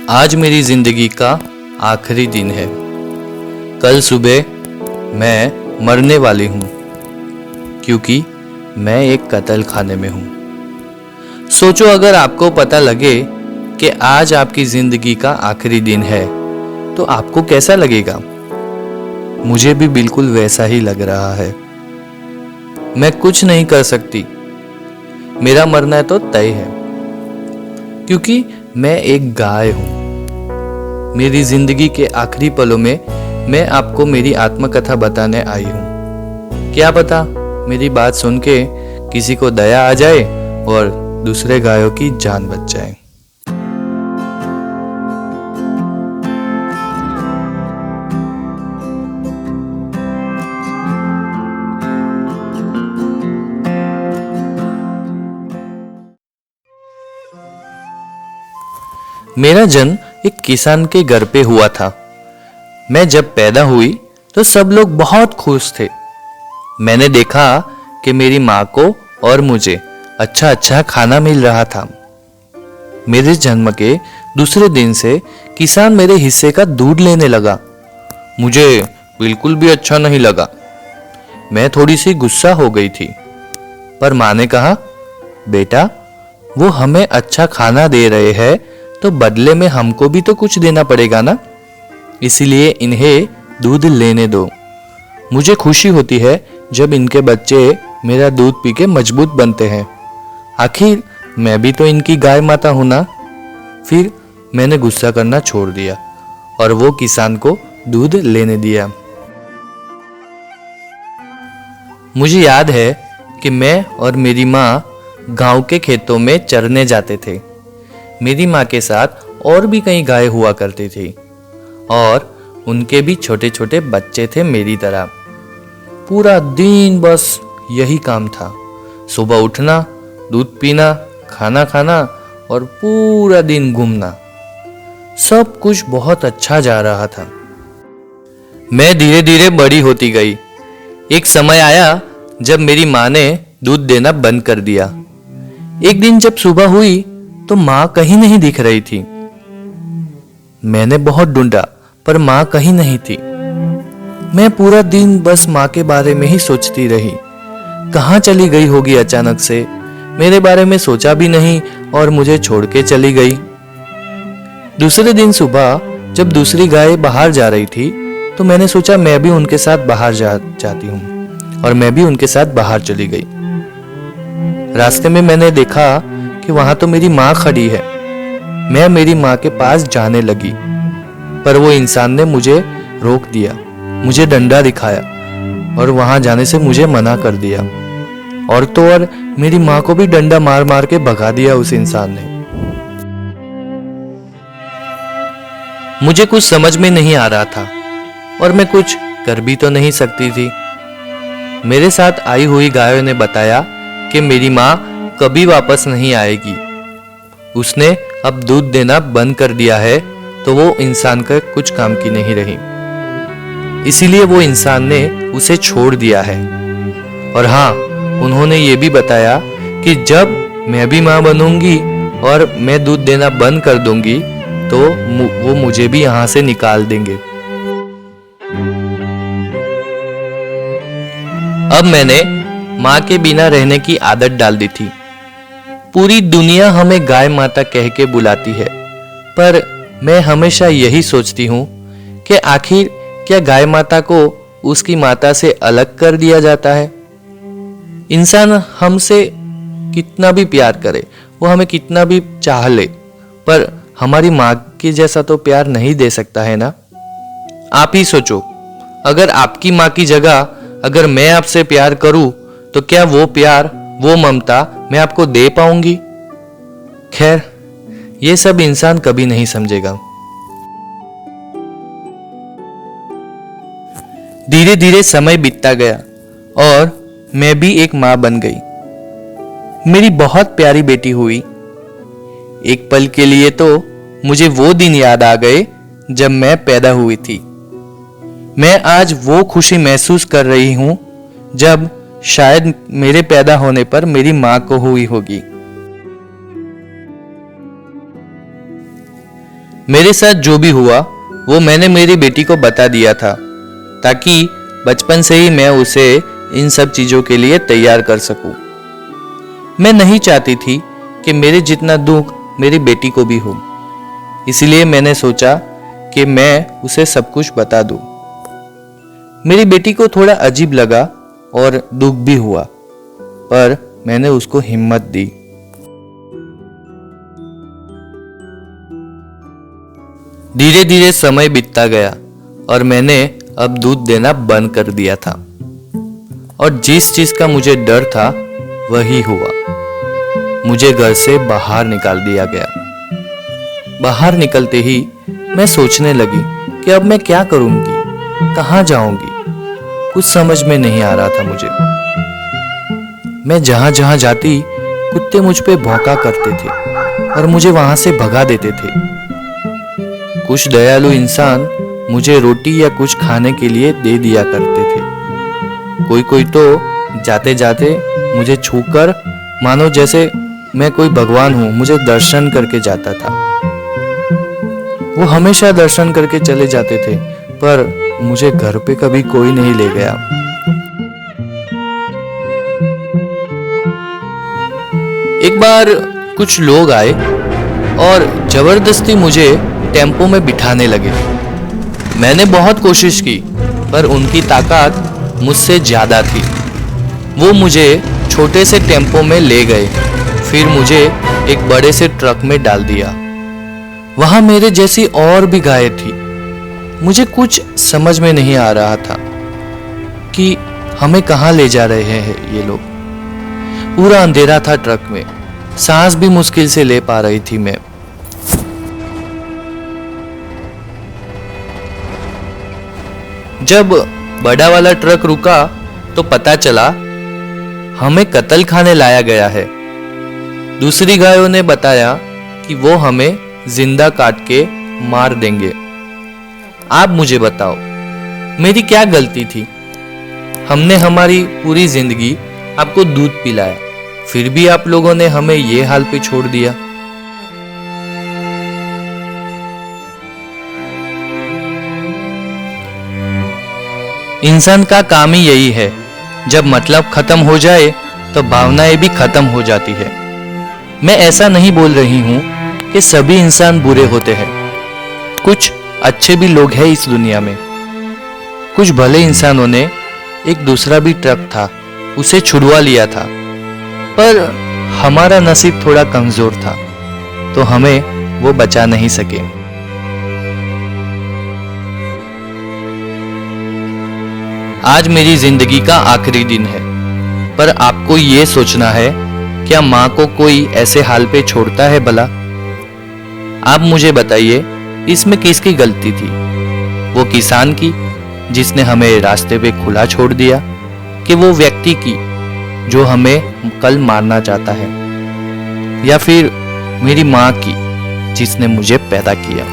आज मेरी जिंदगी का आखिरी दिन है। कल सुबह मैं मरने वाली हूँ, क्योंकि मैं एक कत्ल खाने में हूँ। सोचो, अगर आपको पता लगे कि आज आपकी जिंदगी का आखिरी दिन है तो आपको कैसा लगेगा? मुझे भी बिल्कुल वैसा ही लग रहा है। मैं कुछ नहीं कर सकती, मेरा मरना तो तय है, क्योंकि मैं एक गाय हूं। मेरी जिंदगी के आखिरी पलों में मैं आपको मेरी आत्मकथा बताने आई हूं। क्या पता मेरी बात सुन के किसी को दया आ जाए और दूसरे गायों की जान बच जाए। मेरा जन्म एक किसान के घर पे हुआ था। मैं जब पैदा हुई तो सब लोग बहुत खुश थे। मैंने देखा कि मेरी माँ को और मुझे अच्छा अच्छा खाना मिल रहा था। मेरे जन्म के दूसरे दिन से किसान मेरे हिस्से का दूध लेने लगा। मुझे बिल्कुल भी अच्छा नहीं लगा। मैं थोड़ी सी गुस्सा हो गई थी, पर माँ ने कहा, बेटा, वो हमें अच्छा खाना दे रहे हैं तो बदले में हमको भी तो कुछ देना पड़ेगा ना, इसीलिए इन्हें दूध लेने दो। मुझे खुशी होती है जब इनके बच्चे मेरा दूध पी के मजबूत बनते हैं। आखिर मैं भी तो इनकी गाय माता हूं ना। फिर मैंने गुस्सा करना छोड़ दिया और वो किसान को दूध लेने दिया। मुझे याद है कि मैं और मेरी माँ गांव के खेतों में चरने जाते थे। मेरी माँ के साथ और भी कई गाय हुआ करती थी और उनके भी छोटे छोटे बच्चे थे मेरी तरह। पूरा दिन बस यही काम था, सुबह उठना, दूध पीना, खाना खाना और पूरा दिन घूमना। सब कुछ बहुत अच्छा जा रहा था। मैं धीरे धीरे बड़ी होती गई। एक समय आया जब मेरी माँ ने दूध देना बंद कर दिया। एक दिन जब सुबह हुई तो माँ कहीं नहीं दिख रही थी। मैंने बहुत ढूंढा, पर माँ कहीं नहीं थी। मैं पूरा दिन बस माँ के बारे में ही सोचती रही। कहाँ चली गई होगी अचानक से, मेरे बारे में सोचा भी नहीं और मुझे छोड़ के चली गई। दूसरे दिन सुबह जब दूसरी गाय बाहर जा रही थी तो मैंने सोचा मैं भी उनके साथ बाहर जाती हूँ और मैं भी उनके साथ बाहर चली गई। रास्ते में मैंने देखा कि वहां तो मेरी माँ खड़ी है। मैं मेरी माँ के पास जाने लगी, पर वो इंसान ने मुझे रोक दिया, मुझे डंडा दिखाया और वहां जाने से मुझे मना कर दिया। और तो और मेरी माँ को भी डंडा मार मार के भगा दिया उस इंसान ने। मुझे कुछ समझ में नहीं आ रहा था और मैं कुछ कर भी तो नहीं सकती थी। मेरे साथ आई हुई गायों ने बताया कि मेरी माँ कभी वापस नहीं आएगी। उसने अब दूध देना बंद कर दिया है, तो वो इंसान का कुछ काम की नहीं रही, इसीलिए वो इंसान ने उसे छोड़ दिया है। और हाँ, उन्होंने ये भी बताया कि जब मैं भी माँ बनूंगी और मैं दूध देना बंद कर दूंगी तो वो मुझे भी यहाँ से निकाल देंगे। अब मैंने माँ के बिना रहने की आदत डाल दी थी। पूरी दुनिया हमें गाय माता कह के बुलाती है, पर मैं हमेशा यही सोचती हूँ कि आखिर क्या गाय माता को उसकी माता से अलग कर दिया जाता है? इंसान हमसे कितना भी प्यार करे, वो हमें कितना भी चाह ले, पर हमारी माँ के जैसा तो प्यार नहीं दे सकता है ना। आप ही सोचो, अगर आपकी माँ की जगह अगर मैं आपसे प्यार करूं तो क्या वो प्यार, वो ममता मैं आपको दे पाऊंगी? खैर, ये सब इंसान कभी नहीं समझेगा। धीरे धीरे समय बीतता गया और मैं भी एक माँ बन गई। मेरी बहुत प्यारी बेटी हुई। एक पल के लिए तो मुझे वो दिन याद आ गए जब मैं पैदा हुई थी। मैं आज वो खुशी महसूस कर रही हूं जब शायद मेरे पैदा होने पर मेरी माँ को हुई होगी। मेरे साथ जो भी हुआ वो मैंने मेरी बेटी को बता दिया था, ताकि बचपन से ही मैं उसे इन सब चीज़ों के लिए तैयार कर सकूं। मैं नहीं चाहती थी कि मेरे जितना दुख मेरी बेटी को भी हो, इसलिए मैंने सोचा कि मैं उसे सब कुछ बता दूं। मेरी बेटी को थोड़ा अजीब लगा और दुख भी हुआ, पर मैंने उसको हिम्मत दी। धीरे धीरे समय बीतता गया और मैंने अब दूध देना बंद कर दिया था, और जिस चीज का मुझे डर था वही हुआ। मुझे घर से बाहर निकाल दिया गया। बाहर निकलते ही मैं सोचने लगी कि अब मैं क्या करूंगी, कहाँ जाऊंगी। कुछ समझ में नहीं आ रहा था मुझे। मैं जहां जहां जाती कुत्ते मुझ पे भौंका करते थे और मुझे वहां से भगा देते थे। कुछ दयालु इंसान मुझे रोटी या कुछ खाने के लिए दे दिया करते थे। कोई कोई तो जाते जाते मुझे छूकर मानो जैसे मैं कोई भगवान हूं, मुझे दर्शन करके जाता था। वो हमेशा दर्शन करके चले जाते थे, पर मुझे घर पे कभी कोई नहीं ले गया। एक बार कुछ लोग आए और जबरदस्ती मुझे टेम्पो में बिठाने लगे। मैंने बहुत कोशिश की, पर उनकी ताकत मुझसे ज्यादा थी। वो मुझे छोटे से टेम्पो में ले गए, फिर मुझे एक बड़े से ट्रक में डाल दिया। वहां मेरे जैसी और भी गायें थी। मुझे कुछ समझ में नहीं आ रहा था कि हमें कहाँ ले जा रहे हैं ये लोग। पूरा अंधेरा था ट्रक में, सांस भी मुश्किल से ले पा रही थी मैं। जब बड़ा वाला ट्रक रुका तो पता चला हमें कत्ल खाने लाया गया है। दूसरी गायों ने बताया कि वो हमें जिंदा काट के मार देंगे। आप मुझे बताओ, मेरी क्या गलती थी? हमने हमारी पूरी जिंदगी आपको दूध पिलाया, फिर भी आप लोगों ने हमें ये हाल पे छोड़ दिया। इंसान का काम ही यही है, जब मतलब खत्म हो जाए तो भावनाएं भी खत्म हो जाती है। मैं ऐसा नहीं बोल रही हूं कि सभी इंसान बुरे होते हैं। कुछ अच्छे भी लोग हैं इस दुनिया में। कुछ भले इंसानों ने, एक दूसरा भी ट्रक था, उसे छुड़वा लिया था, पर हमारा नसीब थोड़ा कमजोर था, तो हमें वो बचा नहीं सके। आज मेरी जिंदगी का आखिरी दिन है, पर आपको ये सोचना है, क्या माँ को कोई ऐसे हाल पे छोड़ता है भला? आप मुझे बताइए, इसमें किसकी गलती थी? वो किसान की, जिसने हमें रास्ते पे खुला छोड़ दिया, कि वो व्यक्ति की जो हमें कल मारना चाहता है, या फिर मेरी माँ की जिसने मुझे पैदा किया?